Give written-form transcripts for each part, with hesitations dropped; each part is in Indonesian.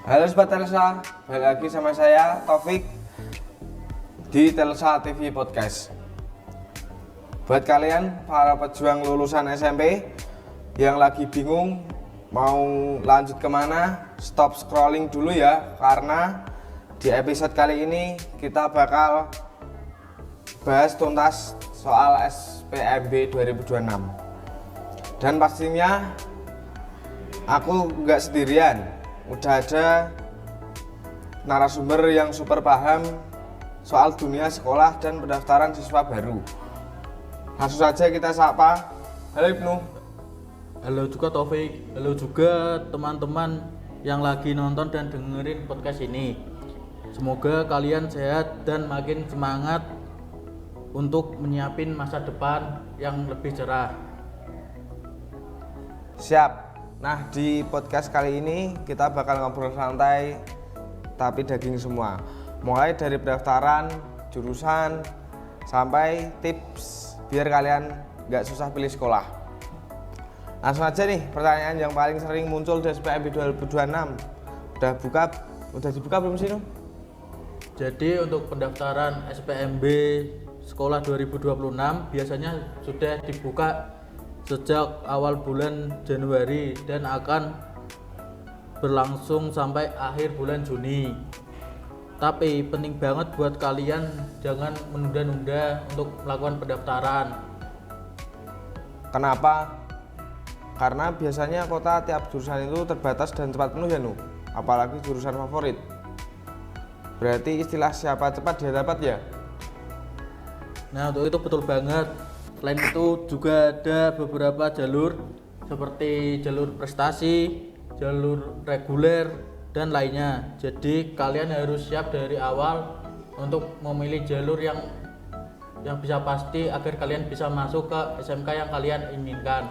Halo Sobat Telsa, balik lagi sama saya Taufik di Telsa TV Podcast. Buat kalian para pejuang lulusan SMP yang lagi bingung mau lanjut kemana, stop scrolling dulu ya, karena di episode kali ini kita bakal bahas tuntas soal SPMB 2026. Dan pastinya aku nggak sendirian, udah ada narasumber yang super paham soal dunia sekolah dan pendaftaran siswa baru. Langsung saja kita sapa. Halo Ibnu. Halo juga Taufik, halo juga teman-teman yang lagi nonton dan dengerin podcast ini. Semoga kalian sehat dan makin semangat untuk menyiapin masa depan yang lebih cerah. Siap. Nah, di podcast kali ini kita bakal ngobrol santai tapi daging semua. Mulai dari pendaftaran, jurusan, sampai tips biar kalian nggak susah pilih sekolah. Langsung aja nih, pertanyaan yang paling sering muncul di SPMB 2026. Udah dibuka belum sih, Nuh? Jadi untuk pendaftaran SPMB Sekolah 2026 biasanya sudah dibuka sejak awal bulan Januari dan akan berlangsung sampai akhir bulan Juni. Tapi penting banget buat kalian jangan menunda-nunda untuk melakukan pendaftaran. Kenapa? Karena biasanya kota tiap jurusan itu terbatas dan cepat penuh ya, Nuh. Apalagi jurusan favorit. Berarti istilah siapa cepat dia dapat ya? Nah, untuk itu betul banget. Selain itu juga ada beberapa jalur seperti jalur prestasi, jalur reguler, dan lainnya. Jadi kalian harus siap dari awal untuk memilih jalur yang bisa pasti agar kalian bisa masuk ke SMK yang kalian inginkan.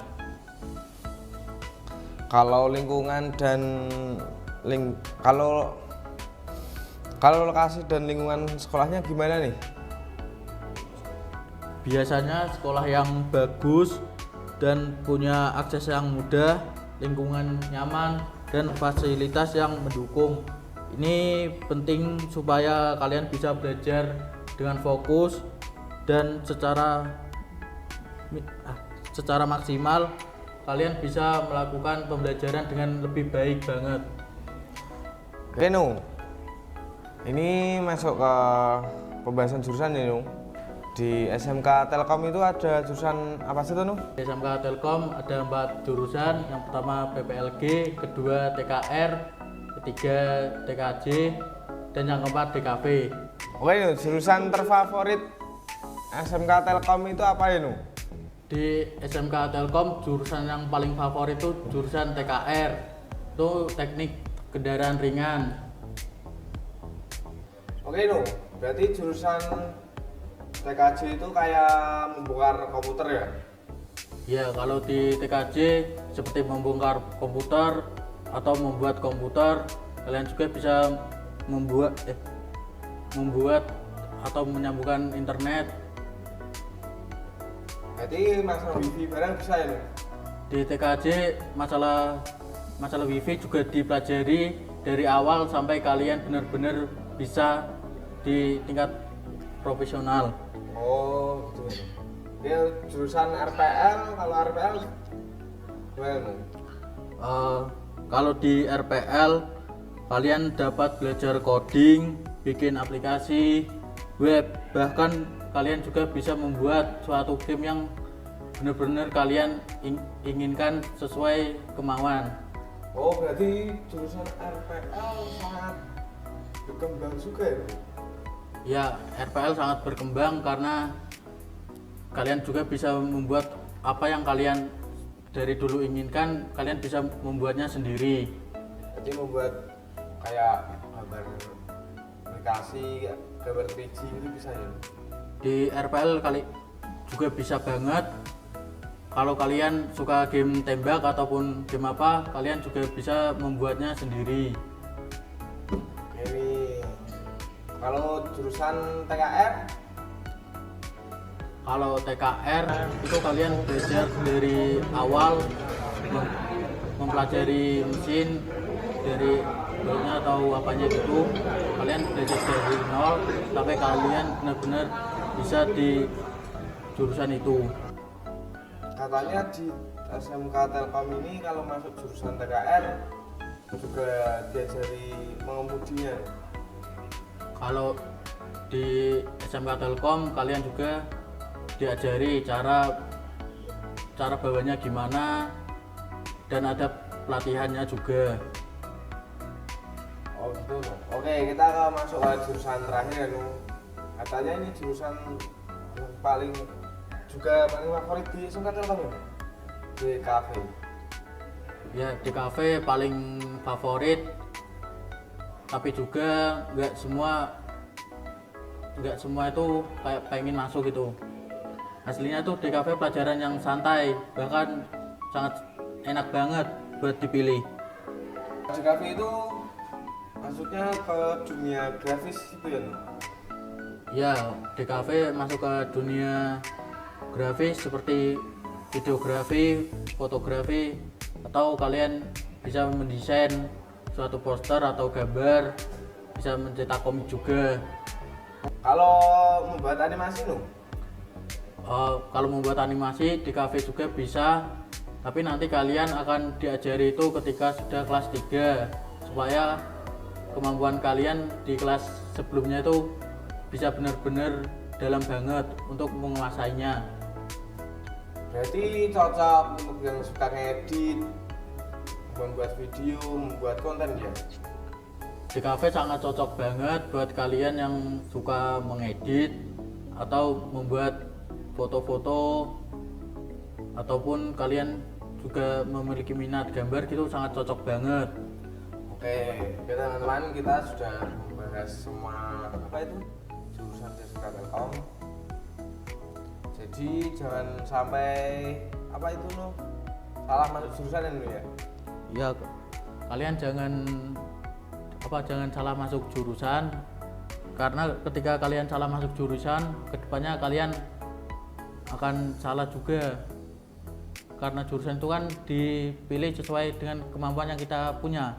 Kalau lingkungan dan kalau lokasi dan lingkungan sekolahnya gimana nih? Biasanya sekolah yang bagus dan punya akses yang mudah, lingkungan nyaman, dan fasilitas yang mendukung. Ini penting supaya kalian bisa belajar dengan fokus dan secara maksimal. Kalian bisa melakukan pembelajaran dengan lebih baik banget. Oke, Nuh. Ini masuk ke pembahasan jurusan ya, Nuh. Di SMK Telkom itu ada jurusan apa sih tuh, Nuh? Di SMK Telkom ada 4 jurusan. Yang pertama PPLG, kedua TKR, ketiga TKJ, dan yang keempat DKV. Oke, Nuh. Jurusan terfavorit SMK Telkom itu apa ya, Nuh? Di SMK Telkom jurusan yang paling favorit itu jurusan TKR. Itu teknik kendaraan ringan. Oke, Nuh. Berarti jurusan TKJ itu kayak membongkar komputer ya? Ya, kalau di TKJ seperti membongkar komputer atau membuat komputer, kalian juga bisa membuat atau menyambungkan internet. Berarti masalah wifi barang bisa ya, Nuh? Di TKJ masalah wifi juga dipelajari dari awal sampai kalian benar-benar bisa di tingkat profesional. Oh, gitu. Dia jurusan RPL, kalau RPL gimana, Nuh? Kalau di RPL kalian dapat belajar coding, bikin aplikasi web, bahkan kalian juga bisa membuat suatu game yang benar-benar kalian inginkan sesuai kemauan. Oh, berarti jurusan RPL sangat berkembang juga ya, Nuh? Ya, RPL sangat berkembang karena kalian juga bisa membuat apa yang kalian dari dulu inginkan, kalian bisa membuatnya sendiri. Jadi membuat kayak gambar aplikasi, gambar 3D itu bisa ya? Di RPL kali juga bisa banget. Kalau kalian suka game tembak ataupun game apa, kalian juga bisa membuatnya sendiri. Ini kalau jurusan TKR? Kalau TKR itu kalian belajar dari awal mempelajari mesin, dari bautnya atau apanya gitu, kalian belajar dari nol sampai kalian benar-benar bisa di jurusan itu. Katanya di SMK Telkom ini kalau masuk jurusan TKR juga diajari mengemudinya. Kalau di SMK Telkom kalian juga diajari cara bawanya gimana dan ada pelatihannya juga. Oh gitu. Oke, kita ke masuk ke jurusan terakhir ya, Nu. Katanya ini jurusan yang paling favorit di SMK Telkom ya? DKV. Ya, DKV paling favorit, tapi juga nggak semua itu kayak pengen masuk gitu. Aslinya tuh DKV pelajaran yang santai, bahkan sangat enak banget buat dipilih. DKV itu masuknya ke dunia grafis gitu ya, Nu? Ya, DKV masuk ke dunia grafis seperti videografi, fotografi, atau kalian bisa mendesain suatu poster atau gambar, bisa mencetak komik juga. Kalau membuat animasi, Nu? Kalau membuat animasi di kafe juga bisa, tapi nanti kalian akan diajari itu ketika sudah kelas 3 supaya kemampuan kalian di kelas sebelumnya itu bisa benar-benar dalam banget untuk menguasainya. Berarti cocok untuk yang suka ngedit, membuat video, membuat konten ya? Di kafe sangat cocok banget buat kalian yang suka mengedit atau membuat foto-foto, ataupun kalian juga memiliki minat gambar gitu, sangat cocok banget. Oke, teman-teman, kita sudah membahas semua jurusan di SMK Telkom. Jadi jangan sampai salah masuk jurusan ini ya. Ya, kalian jangan salah masuk jurusan, karena ketika kalian salah masuk jurusan, kedepannya kalian akan salah juga, karena jurusan itu kan dipilih sesuai dengan kemampuan yang kita punya.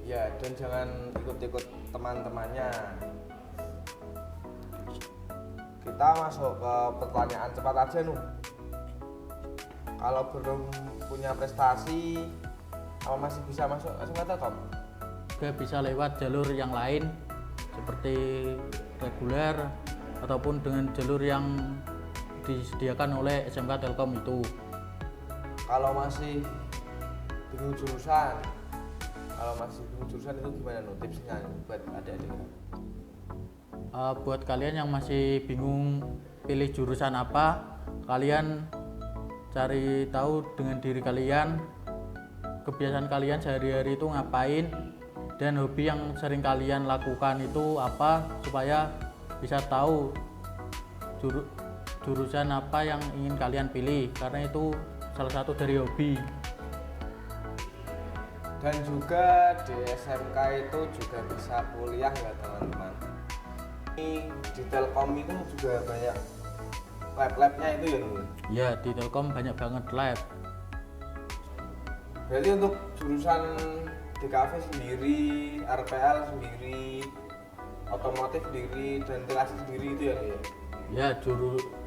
Ya, dan jangan ikut-ikut teman-temannya. Kita masuk ke pertanyaan cepat aja, Nu. Kalau belum punya prestasi, apa masih bisa masuk SMK Telkom? Juga bisa lewat jalur yang lain seperti reguler ataupun dengan jalur yang disediakan oleh SMK Telkom itu. Kalau masih bingung jurusan, itu gimana, Nu, tipsnya buat adik-adik? Buat kalian yang masih bingung pilih jurusan apa, kalian cari tahu dengan diri kalian, kebiasaan kalian sehari-hari itu ngapain, dan hobi yang sering kalian lakukan itu apa, supaya bisa tahu jurusan apa yang ingin kalian pilih, karena itu salah satu dari hobi. Dan juga di SMK itu juga bisa kuliah ya, teman-teman. Di Telkom itu juga banyak lab-labnya itu ya, Nu? Ya, di Telkom banyak banget lab. Berarti untuk jurusan DKV sendiri, RPL sendiri, otomotif sendiri, dan ventilasi sendiri itu ya, Nu, ya? Ya,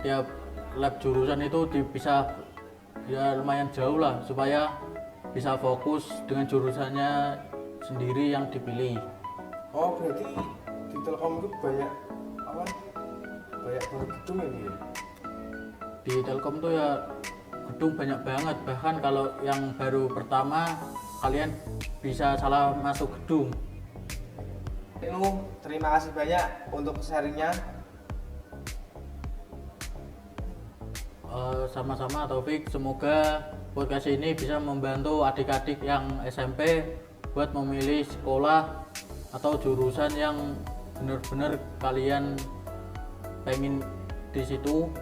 tiap lab jurusan itu bisa ya lumayan jauh lah, supaya bisa fokus dengan jurusannya sendiri yang dipilih. Oh, berarti di Telkom itu banyak gedung ya? Di Telkom tuh ya gedung banyak banget, bahkan kalau yang baru pertama kalian bisa salah masuk gedung. Nu, terima kasih banyak untuk sharingnya. Sama-sama Taufik, semoga podcast ini bisa membantu adik-adik yang SMP buat memilih sekolah atau jurusan yang benar-benar kalian pengen di situ.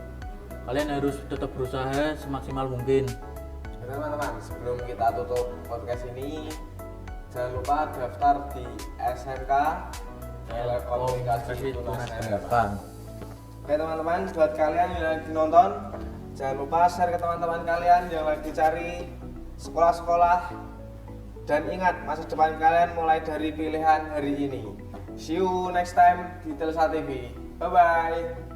Kalian harus tetap berusaha semaksimal mungkin. Teman-teman, sebelum kita tutup podcast ini, jangan lupa daftar di SMK Telekomunikasi Tunas Harapan. Oke teman-teman, buat kalian yang lagi nonton, jangan lupa share ke teman-teman kalian yang lagi cari sekolah-sekolah Dan ingat, masa depan kalian mulai dari pilihan hari ini. See you next time di Telsa TV. Bye bye.